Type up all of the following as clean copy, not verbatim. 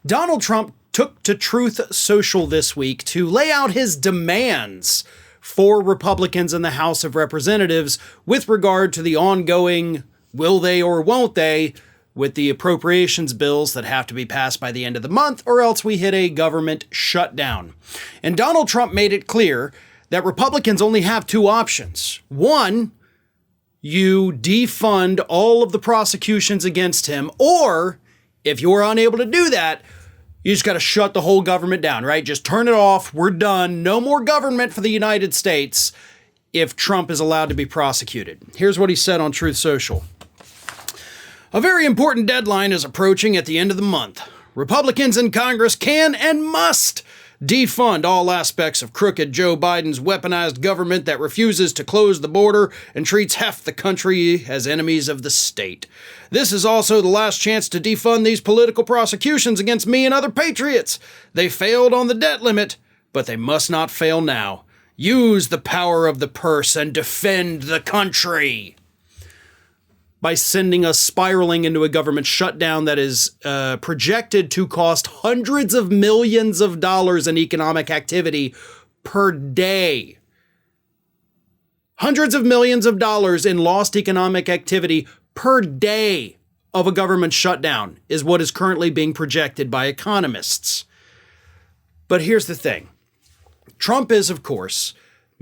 Donald Trump took to Truth Social this week to lay out his demands for Republicans in the House of Representatives with regard to the ongoing will they or won't they with the appropriations bills that have to be passed by the end of the month, or else we hit a government shutdown. And Donald Trump made it clear that Republicans only have two options. One, you defund all of the prosecutions against him, or if you're unable to do that, you just got to shut the whole government down, right? Just turn it off. We're done. No more government for the United States if Trump is allowed to be prosecuted. Here's what he said on Truth Social. A very important deadline is approaching at the end of the month. Republicans in Congress can and must defund all aspects of crooked Joe Biden's weaponized government that refuses to close the border and treats half the country as enemies of the state. This is also the last chance to defund these political prosecutions against me and other patriots. They failed on the debt limit, but they must not fail now. Use the power of the purse and defend the country. By sending us spiraling into a government shutdown that is projected to cost hundreds of millions of dollars in economic activity per day. Hundreds of millions of dollars in lost economic activity per day of a government shutdown is what is currently being projected by economists. But here's the thing. Trump is, of course,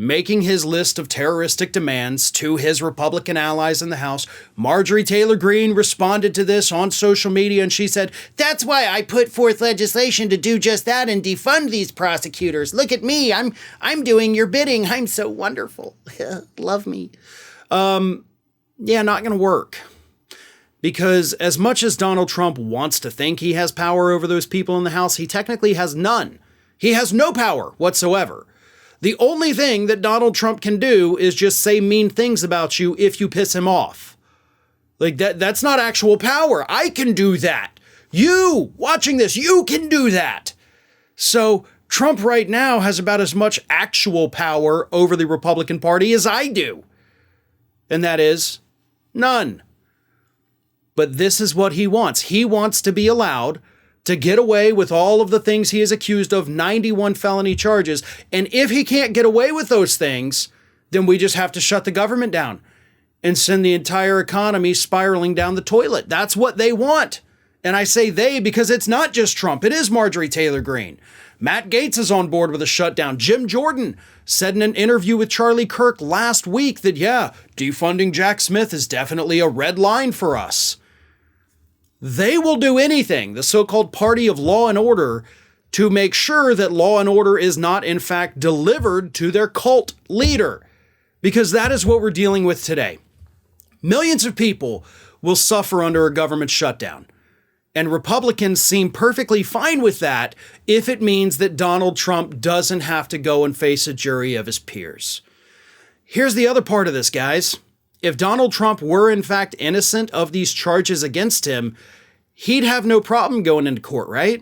making his list of terroristic demands to his Republican allies in the House. Marjorie Taylor Greene responded to this on social media, and she said, "That's why I put forth legislation to do just that and defund these prosecutors. Look at me. I'm doing your bidding. I'm so wonderful. Love me." Yeah, not going to work. Because as much as Donald Trump wants to think he has power over those people in the House, he technically has none. He has no power whatsoever. The only thing that Donald Trump can do is just say mean things about you if you piss him off. Like that's not actual power. I can do that. You watching this, you can do that. So Trump right now has about as much actual power over the Republican Party as I do. And that is none. But this is what he wants. He wants to be allowed to get away with all of the things he is accused of, 91 felony charges. And if he can't get away with those things, then we just have to shut the government down and send the entire economy spiraling down the toilet. That's what they want. And I say they because it's not just Trump. It is Marjorie Taylor Greene. Matt Gaetz is on board with a shutdown. Jim Jordan said in an interview with Charlie Kirk last week that, yeah, defunding Jack Smith is definitely a red line for us. They will do anything, the so-called party of law and order, to make sure that law and order is not, in fact, delivered to their cult leader. Because that is what we're dealing with today. Millions of people will suffer under a government shutdown. And Republicans seem perfectly fine with that if it means that Donald Trump doesn't have to go and face a jury of his peers. Here's the other part of this, guys. If Donald Trump were in fact innocent of these charges against him, he'd have no problem going into court, right?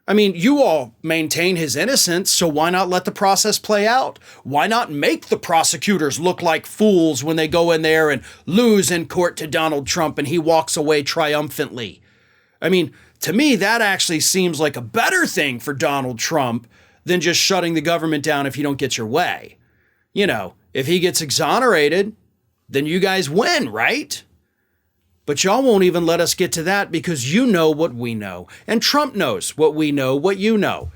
I mean, you all maintain his innocence, so why not let the process play out? Why not make the prosecutors look like fools when they go in there and lose in court to Donald Trump and he walks away triumphantly? I mean, to me, that actually seems like a better thing for Donald Trump than just shutting the government down if you don't get your way. You know, if he gets exonerated, then you guys win, right? But y'all won't even let us get to that because you know what we know. And Trump knows what we know, what you know.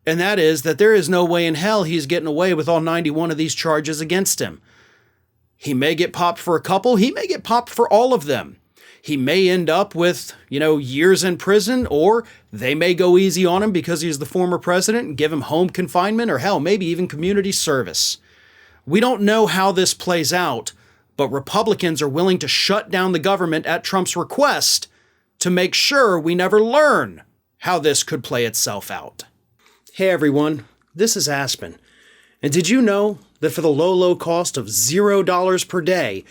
And that is that there is no way in hell he's getting away with all 91 of these charges against him. He may get popped for a couple. He may get popped for all of them. He may end up with, years in prison, or they may go easy on him because he's the former president and give him home confinement or hell, maybe even community service. We don't know how this plays out. But Republicans are willing to shut down the government at Trump's request to make sure we never learn how this could play itself out. Hey everyone, this is Aspen. And did you know that for the low cost of $0 per day,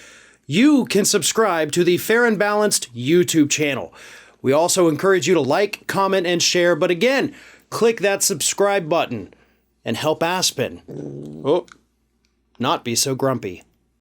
you can subscribe to the Fair and Balanced YouTube channel? We also encourage you to like, comment, and share. But again, click that subscribe button and help Aspen not be so grumpy.